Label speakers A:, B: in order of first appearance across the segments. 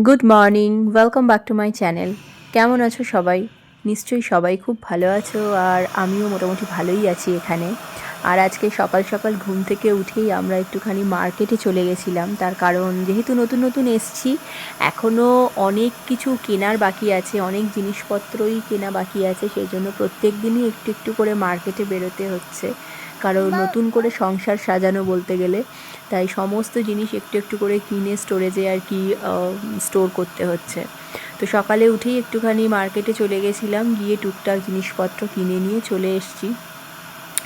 A: Good morning, welcome back to my channel. কেমন আছো সবাই? নিশ্চয়ই সবাই খুব ভালো আছো, আর আমিও মোটামুটি ভালোই আছি এখানে। আর আজকে সকাল সকাল ঘুম থেকে উঠেই আমরা একটুখানি মার্কেটে চলে গেছিলাম, তার কারণ যেহেতু নতুন নতুন এসছি, এখনও অনেক কিছু কেনার বাকি আছে, অনেক জিনিসপত্রই কেনা বাকি আছে। সেই জন্য প্রত্যেক দিনই একটু একটু করে মার্কেটে বেরোতে হচ্ছে, কারণ নতুন করে সংসার সাজানো বলতে গেলে। তাই সমস্ত জিনিস একটু একটু করে কিনে স্টোরেজে আর কি স্টোর করতে হচ্ছে। তো সকালে উঠেই একটুখানি মার্কেটে চলে গেছিলাম, গিয়ে টুকটাক জিনিসপত্র কিনে নিয়ে চলে এসেছি।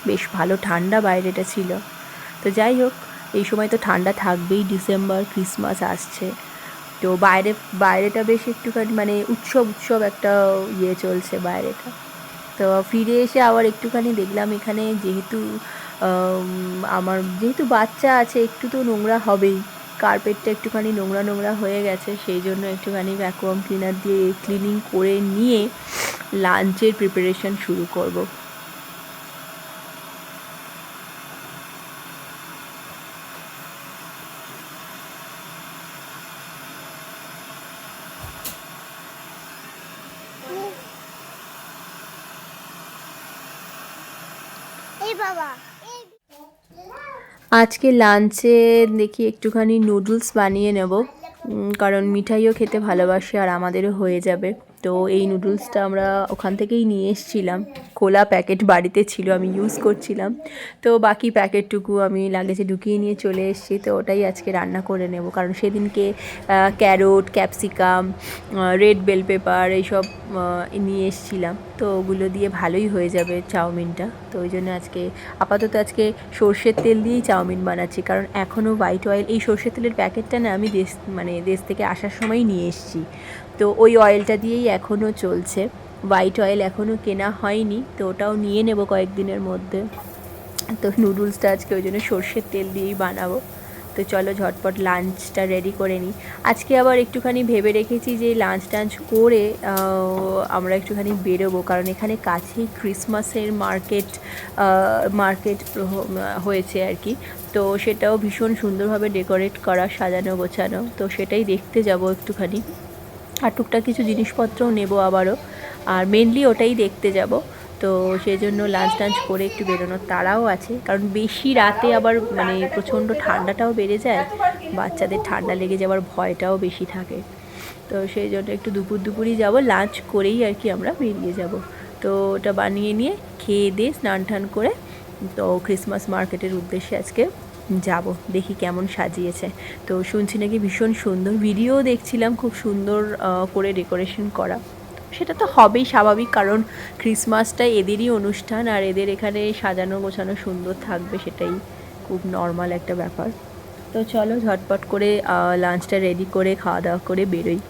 A: বেশ ভালো ঠান্ডা বাইরেটা ছিল। তো যাই হোক, এই সময় তো ঠান্ডা থাকবেই, ডিসেম্বর, ক্রিসমাস আসছে। তো বাইরেটা বেশ একটুখানি মানে উৎসব উৎসব একটা চলছে বাইরেটা। তো ফিরে এসে আবার একটুখানি দেখলাম এখানে, যেহেতু আমার যেহেতু বাচ্চা আছে, একটু তো নোংরা হবেই। কার্পেটটা একটুখানি নোংরা নোংরা হয়ে গেছে, সেই জন্য একটুখানি ভ্যাকুয়াম ক্লিনার দিয়ে ক্লিনিং করে নিয়ে লাঞ্চের প্রিপারেশন শুরু করব। আজকে লাঞ্চে দেখি একটুখানি নুডলস বানিয়ে নেব, কারণ মিঠাইও খেতে ভালোবাসে আর আমাদেরও হয়ে যাবে। তো এই নুডলসটা আমরা ওখান থেকেই নিয়ে এসেছিলাম, খোলা প্যাকেট বাড়িতে ছিল, আমি ইউজ করছিলাম। তো বাকি প্যাকেটটুকু আমি লাগেজে ঢুকিয়ে নিয়ে চলে এসেছি। তো ওটাই আজকে রান্না করে নেব, কারণ সেদিনকে carrot, capsicum, red bell pepper এইসব নিয়ে এসেছিলাম। তো ওগুলো দিয়ে ভালোই হয়ে যাবে চাউমিনটা। তো ওই জন্য আপাতত আজকে সর্ষের তেল দিয়েই চাউমিন বানাচ্ছি, কারণ এখনও হোয়াইট অয়েল, এই সর্ষের তেলের প্যাকেটটা না আমি দেশ থেকে আসার সময় নিয়ে এসেছি। তো ওই অয়েলটা দিয়েই এখনও চলছে, হোয়াইট অয়েল এখনও কেনা হয়নি। তো ওটাও নিয়ে নেব কয়েকদিনের মধ্যে। তো নুডলসটা আজকে ওই জন্য সর্ষের তেল দিয়েই বানাবো। তো চলো ঝটপট লাঞ্চটা রেডি করে নিই। আজকে আবার একটুখানি ভেবে রেখেছি যে লাঞ্চ টাঞ্চ করে আমরা একটুখানি বেরোবো, কারণ এখানে কাছেই ক্রিসমাসের মার্কেট হয়েছে আর কি। তো সেটাও ভীষণ সুন্দরভাবে ডেকোরেট করা, সাজানো গোছানো। তো সেটাই দেখতে যাব একটুখানি, আর টুকটাক কিছু জিনিসপত্রও নেব আবারও, আর মেনলি ওটাই দেখতে যাব। তো সেই জন্য লাঞ্চ টাঞ্চ করে একটু বেরোনোর তাড়াও আছে, কারণ বেশি রাতে আবার মানে প্রচণ্ড ঠান্ডাটাও বেড়ে যায়, বাচ্চাদের ঠান্ডা লেগে যাওয়ার ভয়টাও বেশি থাকে। তো সেই জন্য একটু দুপুরই যাব, লাঞ্চ করেই আর কি আমরা বেরিয়ে যাব। তো ওটা বানিয়ে নিয়ে খেয়ে দিয়ে স্নান টান করে তো ক্রিসমাস মার্কেটের উদ্দেশ্যে আজকে যাব, দেখি কেমন সাজিয়েছে। তো শুনছি নাকি ভীষণ সুন্দর, ভিডিও দেখছিলাম, খুব সুন্দর করে ডেকোরেশন করা। সেটা তো হবেই স্বাভাবিক, কারণ ক্রিসমাসটা এদেরই অনুষ্ঠান, আর এদের এখানে সাজানো গোছানো সুন্দর থাকবে, সেটাই খুব নর্মাল একটা ব্যাপার। তো চলো ঝটপট করে লাঞ্চটা রেডি করে খাওয়া দাওয়া করে বেরোই।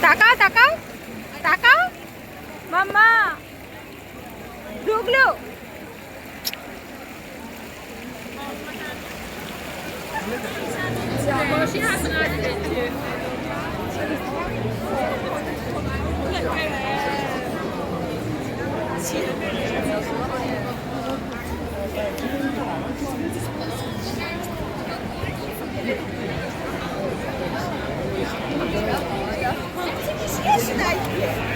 A: তাকাও তাকাও তাকাও,
B: ঢুকলো Yes,